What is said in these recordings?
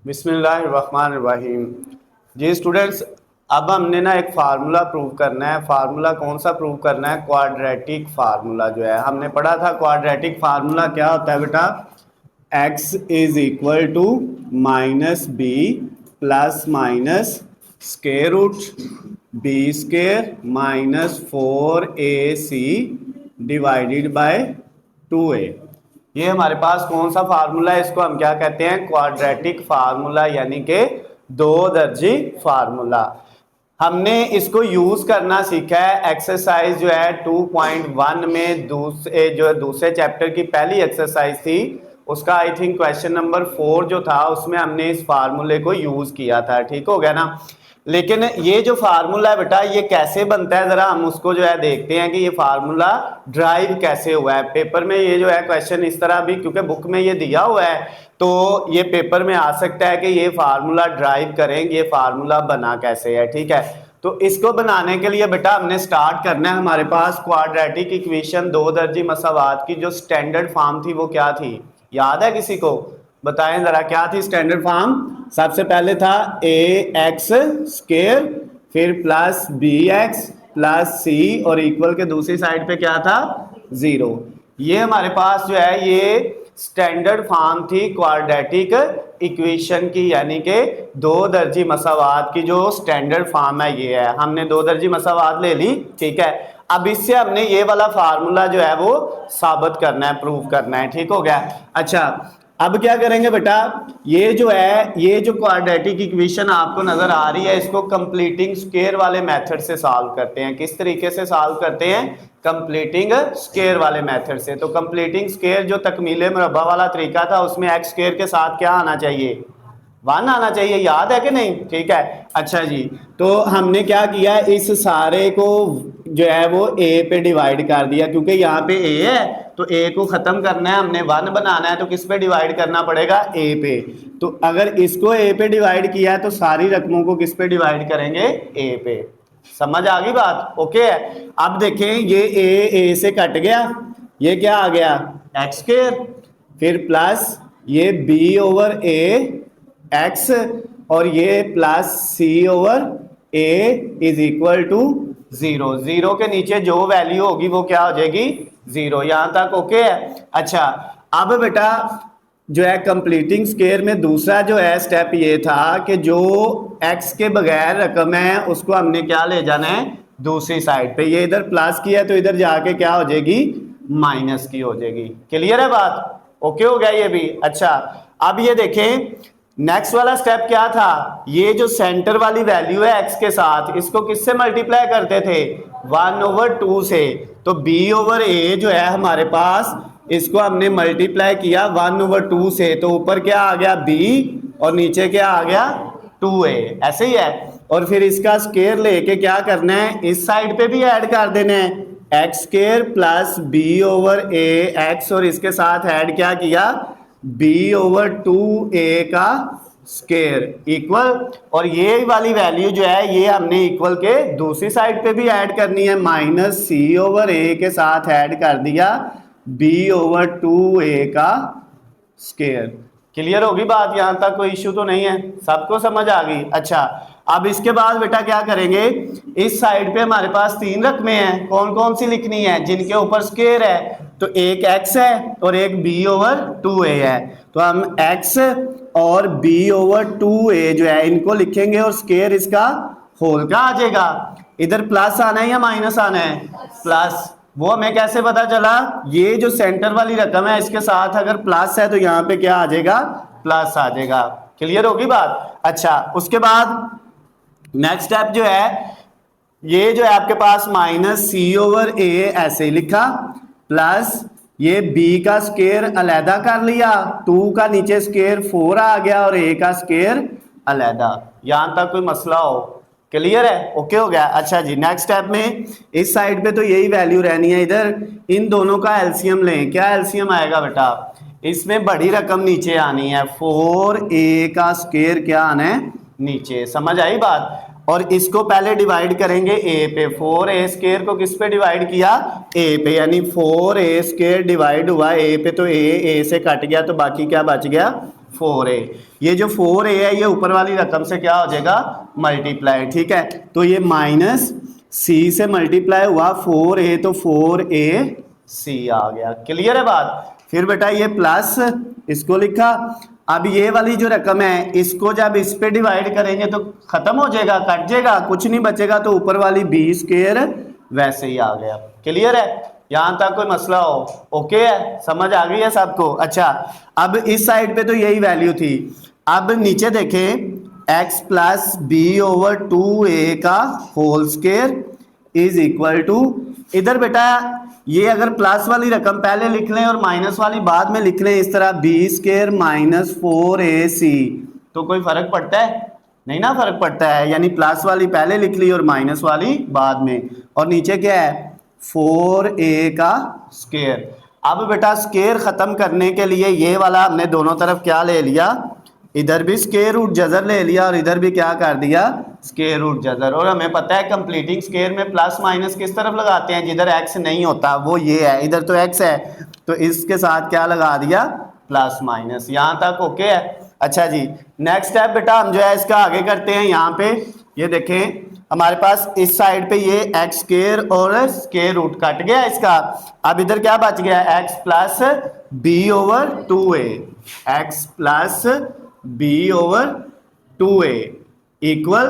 बिस्मिल्लाहिर्रहमानिर्रहीम। जी स्टूडेंट्स, अब हमने ना एक फार्मूला प्रूव करना है। फार्मूला कौन सा प्रूव करना है? क्वाड्रेटिक फार्मूला जो है हमने पढ़ा था। क्वाड्रेटिक फार्मूला क्या होता है बेटा? x is equal to minus B plus minus square root B square minus 4ac divided by 2a। ये हमारे पास कौन सा फार्मूला है? इसको हम क्या कहते हैं? क्वाड्रेटिक फार्मूला, यानी कि दो दर्जी फार्मूला। हमने इसको यूज करना सीखा है एक्सरसाइज जो है 2.1 में, दूसरे चैप्टर की पहली एक्सरसाइज थी, उसका आई थिंक क्वेश्चन नंबर 4 जो था, उसमें हमने इस फार्मूले को यूज किया था। ठीक हो गया ना? लेकिन ये जो फार्मूला है बेटा, ये कैसे बनता है, जरा हम उसको जो है देखते हैं कि ये फार्मूला ड्राइव कैसे हुआ है। पेपर में ये जो है क्वेश्चन इस तरह भी, क्योंकि बुक में ये दिया हुआ है, तो ये पेपर में आ सकता है कि ये फार्मूला ड्राइव करें, ये फार्मूला बना कैसे है। ठीक है, तो इसको बनाने के लिए बेटा हमने स्टार्ट करना है। हमारे पास क्वाड्रेटिक इक्वेशन दो दर्जी मसावात की जो स्टैंडर्ड फॉर्म थी वो क्या थी? याद है किसी को? बताएं जरा, क्या थी स्टैंडर्ड फॉर्म? सबसे पहले था ax स्क्वायर, फिर प्लस bx प्लस c, और इक्वल के दूसरी साइड पे क्या था? 0। ये हमारे पास जो है ये स्टैंडर्ड फॉर्म थी क्वाड्रेटिक इक्वेशन की, यानी कि दो दर्जी मसावात की जो स्टैंडर्ड फॉर्म है ये है। हमने दो दर्जी मसावात ले ली। ठीक है, अब इससे हमने ये वाला फार्मूला जो है वो साबित करना है, प्रूव करना है। ठीक हो गया? अच्छा, अब क्या करेंगे बेटा? ये जो है, ये जो क्वाड्रेटिक इक्वेशन आपको नजर आ रही है, इसको कंप्लीटिंग स्क्वायर वाले मेथड से सॉल्व करते हैं। किस तरीके से सॉल्व करते हैं? कंप्लीटिंग स्क्वायर वाले मेथड से। तो कंप्लीटिंग स्क्वायर जो तकमीले मुरब्बा वाला तरीका था, उसमें एक्स स्क्वायर के साथ क्या आना चाहिए? 1 आना चाहिए। याद है कि नहीं? ठीक है, अच्छा जी, तो हमने क्या किया, इस सारे को जो है वो a पे डिवाइड कर दिया, क्योंकि यहाँ पे a है, तो a को खत्म करना है, हमने 1 बनाना है, तो किस पे डिवाइड करना पड़ेगा? a पे। तो अगर इसको a पे डिवाइड किया है तो सारी रकमों को किस पे डिवाइड करेंगे? a पे। समझ आ गई बात? ओके है। अब देखें, ये a से कट गया, ये क्या आ गया? एक्स स्क्वायर, फिर प्लस ये b ओवर a x, और ये plus c over a is equal to 0। 0 के नीचे जो वैल्यू होगी वो क्या हो जाएगी? 0। यहां तक ओके है? अच्छा, अब बेटा जो है कंप्लीटिंग स्क्वायर में दूसरा जो है स्टेप ये था कि जो x के बगैर रकम है उसको हमने क्या ले जाना है? दूसरी साइड पे। ये इधर प्लस की है तो इधर जाके क्या हो जाएगी? माइनस की हो जाएगी। क्लियर है बात? ओके हो गया ये भी? अच्छा, अब ये देखें, नेक्स्ट वाला स्टेप क्या था? ये जो सेंटर वाली वैल्यू है x के साथ, इसको किससे मल्टीप्लाई करते थे? 1/2 से। तो b ओवर a जो है हमारे पास, इसको हमने मल्टीप्लाई किया 1/2 से, तो ऊपर क्या आ गया? b, और नीचे क्या आ गया? 2a। ऐसे ही है। और फिर इसका स्क्वायर लेके क्या करना है? इस साइड पे भी ऐड कर देना है, x square plus b over a x, और इसके साथ ऐड क्या किया? b ओवर 2a का स्क्वायर इक्वल, और ये वाली वैल्यू जो है ये हमने इक्वल के दूसरी साइड पे भी ऐड करनी है, माइनस c ओवर a के साथ ऐड कर दिया b ओवर 2a का स्क्वायर। क्लियर होगी बात? यहां तक कोई इश्यू तो नहीं है? सबको समझ आ गई? अच्छा, अब इसके बाद बेटा क्या करेंगे? इस साइड पे हमारे पास 3 रकमें हैं, कौन कौन सी लिखनी है? जिनके ऊपर स्क्वायर है। तो एक x है और एक b ओवर 2a है, तो हम x और b ओवर 2a जो है इनको लिखेंगे, और स्क्वायर इसका होल का आ जाएगा। इधर प्लस आना है या माइनस आना है? प्लस। वो हमें कैसे पता चला? ये जो सेंटर वाली रकम है इसके साथ अगर प्लस है तो यहाँ पे क्या आ जाएगा? प्लस आ जाएगा। क्लियर होगी बात? अच्छा, उसके बाद नेक्स्ट स्टेप जो है, ये जो है आपके पास माइनस c ओवर a ऐसे ही लिखा, प्लस ये b का स्क्वायर अलहदा कर लिया, 2 का नीचे स्क्वायर 4 आ गया, और a का स्क्वायर अलहदा। यहां तक कोई मसला हो? क्लियर है? ओके हो गया? अच्छा जी, नेक्स्ट स्टेप में इस साइड पे तो यही वैल्यू रहनी है, इधर इन दोनों का एलसीएम लें। क्या एलसीएम आएगा बेटा? इसमें बड़ी रकम नीचे आनी है, 4a का स्क्वायर क्या आना है? नीचे। समझ आई बात? और इसको पहले डिवाइड करेंगे a पे। 4a स्क्वायर को किस पे डिवाइड किया? a पे, यानी 4a स्क्वायर डिवाइड हुआ a पे, तो a से कट गया, तो बाकी क्या बच गया? 4a, ये जो 4a है ये ऊपर वाली रकम से क्या हो जाएगा, मल्टीप्लाई, ठीक है। तो ये माइनस c से मल्टीप्लाई हुआ 4a, तो 4ac आ गया। क्लियर है बात। फिर बेटा ये प्लस इसको लिखा। अब ये वाली जो रकम है इसको जब इस पे डिवाइड करेंगे तो खत्म हो जाएगा, कट जाएगा, कुछ नहीं बचेगा, तो ऊपर वाली b स्क्वायर वैसे ही आ गया। क्लियर है, यहां तक कोई मसला हो, ओके है, समझ आ गई है सबको। अच्छा, अब इस साइड पे तो यही वैल्यू थी। अब नीचे देखें, x plus B over 2a का whole square is equal to, इधर बेटा ये अगर प्लस वाली रकम पहले लिख लें और माइनस वाली बाद में लिख लें, इस तरह बी स्क्वायर माइनस 4ac, तो कोई फर्क पड़ता है? नहीं ना, फर्क पड़ता है। यानी प्लस वाली पहले लिख ली और माइनस वाली बाद में, और नीचे क्या है 4a का स्क्वायर। अब बेटा स्क्वायर खत्म करने के लिए ये वाला हमने दोनों तरफ क्या ले लिया, इधर भी स्क्वायर रूट जजर ले लिया और इधर भी क्या कर दिया, स्क्वायर रूट जजर। और हमें पता है कंप्लीटिंग स्क्वायर में प्लस माइनस किस तरफ लगाते हैं, जिधर x नहीं होता वो ये है, इधर तो x है तो इसके साथ क्या लगा दिया, प्लस माइनस। यहां तक ओके है। अच्छा जी, नेक्स्ट स्टेप बेटा हम जो है इसका आगे करते हैं। यहाँ पे ये देखें हमारे पास इस साइड पे ये एक्स स्क्वायर और स्क्वायर रूट कट गया इसका। अब इधर क्या बच गया, x plus B over 2a, x plus B over 2a equal,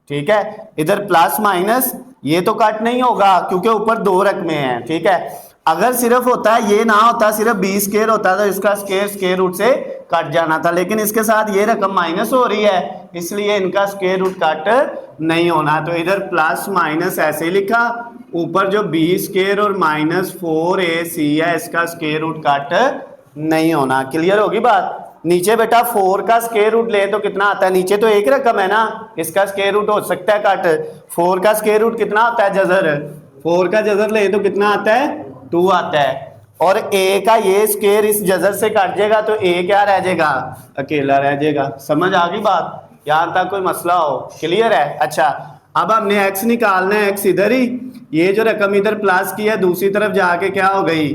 ठीक है। इधर प्लस माइनस ये तो कट नहीं होगा क्योंकि ऊपर दो रकमें हैं, ठीक है। अगर सिर्फ होता है ये ना होता, सिर्फ बी स्क्वायर होता तो इसका स्क्वायर स्क्वायर रूट से कट जाना था, लेकिन इसके साथ ये रकम माइनस हो रही है इसलिए इनका स्क्वायर रूट कट नहीं होना। तो इधर प्लस माइनस ऐसे ही लिखा, ऊपर जो बी स्क्वायर और माइनस 4ac है इसका स्क्वायर रूट कट नहीं होना। क्लियर होगी बात। नीचे बेटा 4 का स्क्वायर रूट ले तो कितना आता है, नीचे तो एक रकम है ना, इसका स्क्वायर रूट हो सकता है कट। 4 का स्क्वायर रूट कितना आता है, जजर, 4 का जजर ले तो कितना आता है, 2 आता है। और a का ये स्क्वायर इस जजर से काट जाएगा तो a क्या रह जाएगा, अकेला रह जाएगा। समझ आ गई बात, यहां तक कोई मसला हो, क्लियर है। अच्छा, अब हमने x निकालना है, x इधर ही, ये जो रकम इधर प्लस की है दूसरी तरफ जाके क्या हो गई,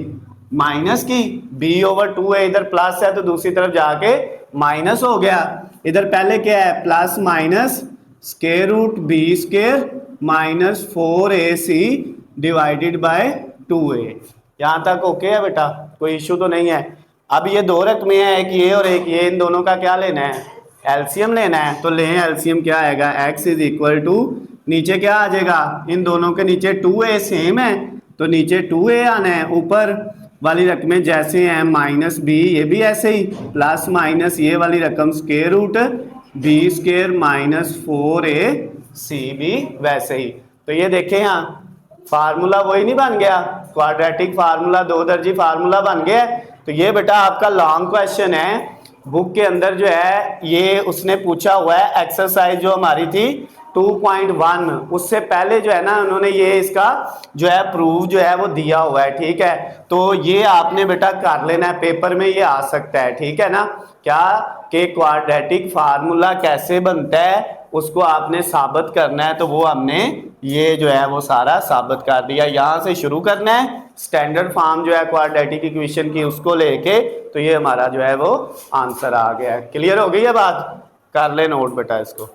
माइनस की। b ओवर 2 है, इधर प्लस है तो दूसरी तरफ जाके माइनस हो गया। इधर पहले क्या है, plus minus square root b square minus 4ac divided by 2a। यहाँ तक ओके है बेटा, कोई इश्यू तो नहीं है। अब ये दो रकमें हैं, एक ये और एक ये, इन दोनों का क्या लेना है, एलसीएम लेना है। तो लें एलसीएम, क्या आएगा, x इज इक्वल टू, नीचे क्या आ जाएगा, इन दोनों के नीचे 2a सेम है तो नीचे 2a आना है। ऊपर वाली रकमें जैसे हैं माइनस b, ये भी ऐसे ही, प्लस माइनस ये वाली रकम square root b square minus 4ac भी वैसे ही। तो ये देखें यहाँ फार्मूला वही नहीं बन गया, क्वाड्रेटिक फार्मूला, दो दर्जी फार्मूला बन गया। तो ये बेटा आपका लॉन्ग क्वेश्चन है, बुक के अंदर जो है ये उसने पूछा हुआ है। एक्सरसाइज जो हमारी थी 2.1, उससे पहले जो है ना उन्होंने ये इसका जो है प्रूफ जो है वो दिया हुआ है, ठीक है। तो ये आपने बेटा कर लेना है, पेपर में ये आ सकता है, ठीक है ना। क्या कि क्वाड्रेटिक फार्मूला कैसे बनता है उसको आपने साबित करना है, तो वो हमने ये जो है वो सारा साबित कर दिया। यहाँ से शुरू करना है, स्टैंडर्ड फॉर्म जो है क्वाड्रेटिक इक्वेशन की उसको लेके, तो ये हमारा जो है वो आंसर आ गया है। क्लियर हो गई है बात, कर ले नोट बेटा इसको।